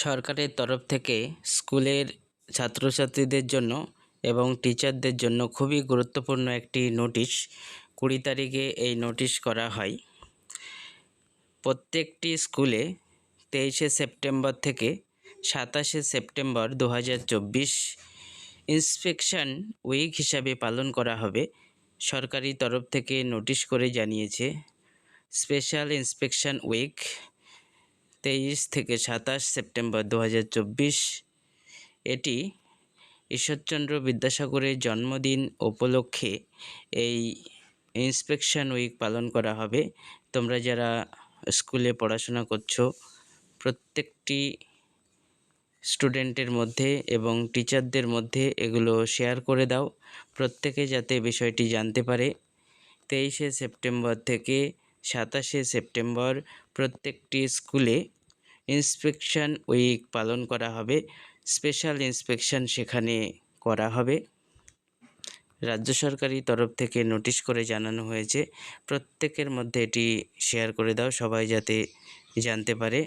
সরকারের তরফ থেকে স্কুলের ছাত্রছাত্রীদের জন্য এবং টিচারদের জন্য খুবই গুরুত্বপূর্ণ একটি নোটিশ 20 তারিখে এই নোটিশ করা হয়। প্রত্যেকটি স্কুলে 23শে সেপ্টেম্বর থেকে 27শে সেপ্টেম্বর 2024 ইন্সপেকশন উইক হিসাবে পালন করা হবে। সরকারি তরফ থেকে নোটিশ করে জানিয়েছে স্পেশাল ইন্সপেকশন উইক 23 থেকে 27 সেপ্টেম্বর 2024। এটি ঈশ্বরচন্দ্র বিদ্যাসাগরের জন্মদিন উপলক্ষে এই ইন্সপেকশন উইক পালন করা হবে। তোমরা যারা স্কুলে পড়াশোনা করছো প্রত্যেকটি স্টুডেন্টের মধ্যে এবং টিচারদের মধ্যে এগুলো শেয়ার করে দাও, প্রত্যেকে যাতে বিষয়টি জানতে পারে। 23শে সেপ্টেম্বর থেকে 27শে সেপ্টেম্বর প্রত্যেকটি স্কুলে ইন্সপেকশন উইক পালন করা হবে। স্পেশাল ইন্সপেকশন সেখানে করা হবে। রাজ্য সরকারি তরফ থেকে নোটিশ করে জানানো হয়েছে, প্রত্যেকের মধ্যে এটি শেয়ার করে দাও, সবাই যাতে জানতে পারে।